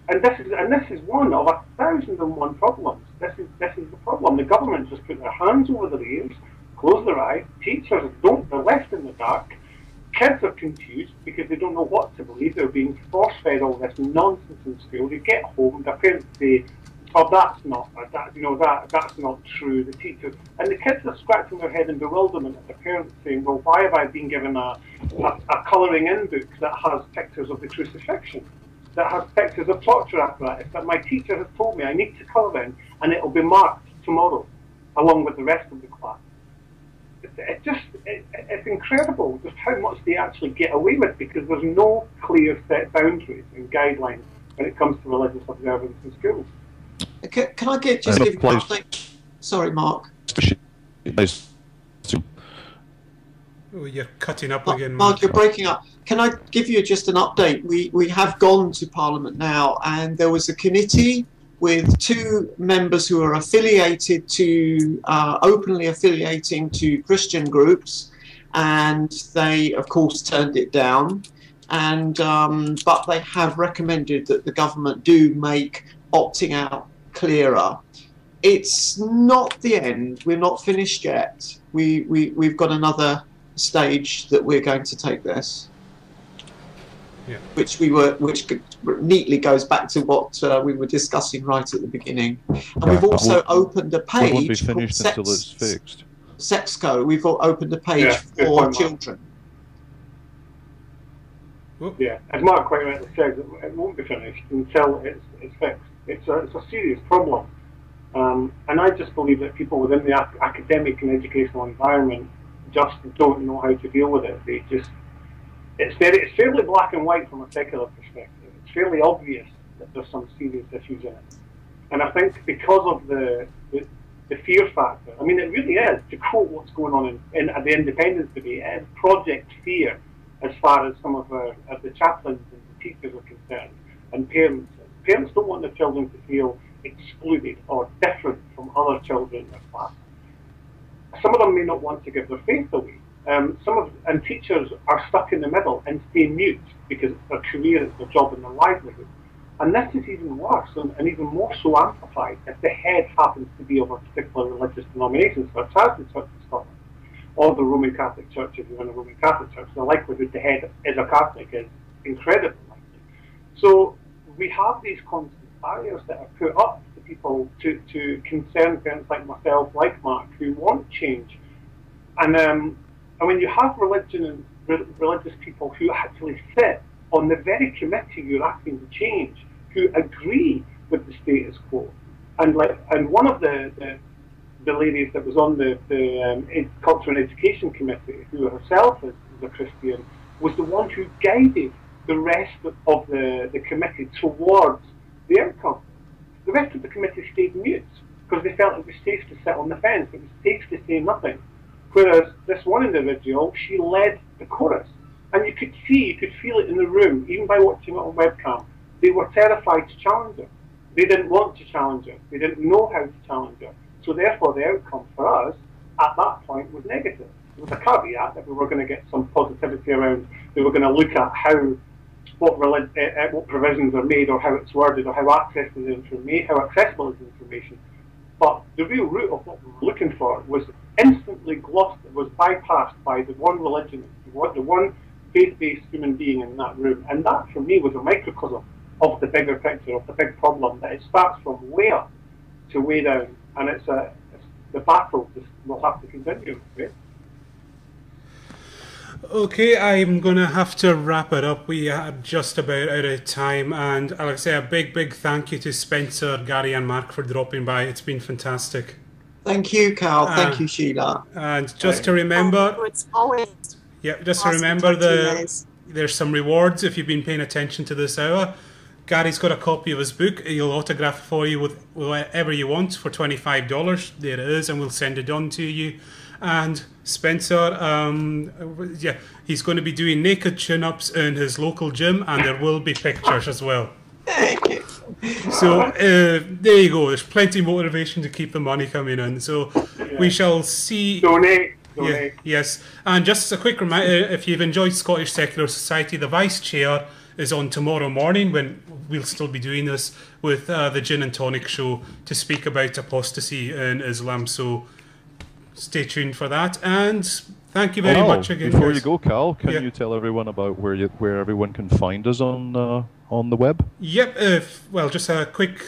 D: And this is one of 1,001 problems. This is the problem. The government just put their hands over their ears, close their eyes. Teachers they're left in the dark. Kids are confused because they don't know what to believe. They're being force-fed all this nonsense in school. They get home, their parents say, "Oh, that's not true." The teachers and the kids are scratching their head in bewilderment at the parents saying, "Well, why have I been given a colouring in book that has pictures of the crucifixion, that has pictures of torture apparatus, that my teacher has told me I need to colour in, and it'll be marked tomorrow, along with the rest of the class." It's incredible just how much they actually get away with, because there's no clear set boundaries and guidelines when it comes to religious observance in schools.
B: Can I give you an update? Sorry, Mark.
A: Oh, you're cutting up again,
B: Mark, you're breaking up. Can I give you just an update? We have gone to Parliament now, and there was a committee with 2 members who are affiliated to, openly affiliating to Christian groups, and they, of course, turned it down. And but they have recommended that the government do make opting out clearer. It's not the end. We're not finished yet. We've got another stage that we're going to take this.
A: Yeah.
B: Which neatly goes back to what we were discussing right at the beginning. And we've also opened a page.
E: It won't be finished until it's fixed.
B: Sexco. We've opened a page for children.
D: Yeah, as Mark quite rightly says, it won't be finished until it's fixed. It's a serious problem, and I just believe that people within the academic and educational environment just don't know how to deal with it. It's fairly black and white from a secular perspective. It's fairly obvious that there's some serious issues in it. And I think because of the fear factor, I mean, it really is, to quote what's going on at the Independence debate, it is Project Fear as far as some of the chaplains and the teachers are concerned, and parents. Parents don't want their children to feel excluded or different from other children in their class. Some of them may not want to give their faith away. And teachers are stuck in the middle and stay mute because it's their career, it's their job and their livelihood. And this is even worse and even more so amplified if the head happens to be of a particular religious denomination, such as the Church of Scotland or the Roman Catholic Church. If you're in a Roman Catholic Church, the likelihood the head is a Catholic is incredibly likely. So we have these constant barriers that are put up to people, to concerned parents like myself, like Mark, who want change. And when you have religion and religious people who actually sit on the very committee you're asking to change, who agree with the status quo, and one of the ladies that was on the Culture and Education Committee, who herself is a Christian, was the one who guided the rest of the committee towards the outcome. The rest of the committee stayed mute because they felt it was safe to sit on the fence. It was safe to say nothing. Whereas this one individual, she led the chorus. And you could feel it in the room, even by watching it on webcam. They were terrified to challenge her. They didn't want to challenge her. They didn't know how to challenge her. So therefore, the outcome for us at that point was negative. With a caveat that we were going to get some positivity around. We were going to look at what provisions are made, or how it's worded, or how accessible is the information. But the real root of what we were looking for was instantly glossed, was bypassed by the one religion, the one faith-based human being in that room. And that, for me, was a microcosm of the bigger picture, of the big problem, that it starts from way up to way down. And it's the battle will have to continue. Right?
A: Okay, I'm going to have to wrap it up. We are just about out of time. And like I say, a big thank you to Spencer, Garry and Mark for dropping by. It's been fantastic.
B: Thank you, Carl. Thank you, Sheila.
A: And just to remember...
C: it's always
A: yeah, just
C: awesome
A: to remember
C: to
A: there's some rewards if you've been paying attention to this hour. Gary's got a copy of his book. He'll autograph it for you with whatever you want for $25. There it is, and we'll send it on to you. And Spencer, yeah, he's going to be doing naked chin-ups in his local gym, and there will be pictures as well.
B: Thank you.
A: So there you go. There's plenty of motivation to keep the money coming in. So we shall see.
D: Donate.
A: Yeah, yes. And just a quick reminder, if you've enjoyed Scottish Secular Society, the Vice Chair is on tomorrow morning, when we'll still be doing this, with the Gin and Tonic show to speak about apostasy in Islam. So stay tuned for that. And thank you very much again.
E: Before
A: guys.
E: you go, Cal, can you tell everyone about where everyone can find us on the web?
A: Yep. Well, just a quick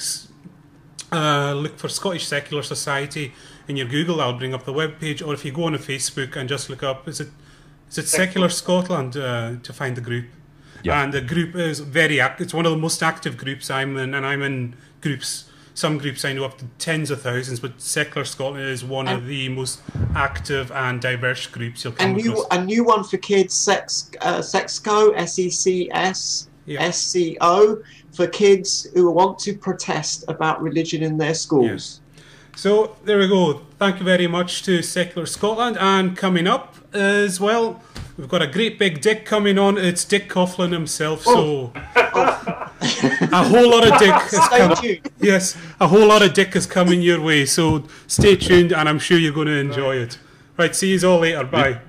A: look for Scottish Secular Society in your Google. I'll bring up the web page, or if you go on Facebook and just look up, is it Secular Scotland to find the group? Yeah. And the group is very active. It's one of the most active groups I'm in, and I'm in groups. Some groups I know up to tens of thousands, but Secular Scotland is one of the most active and diverse groups you'll come across.
B: A new one for kids, Sexco, SECSCO, for kids who want to protest about religion in their schools.
A: Yes. So there we go. Thank you very much to Secular Scotland. And coming up as well, we've got a great big dick coming on. It's Dick Coughlin himself. So a whole lot of dick is coming. Yes, a whole lot of dick is coming your way. So stay tuned, and I'm sure you're going to enjoy it. Right, see you all later. Bye.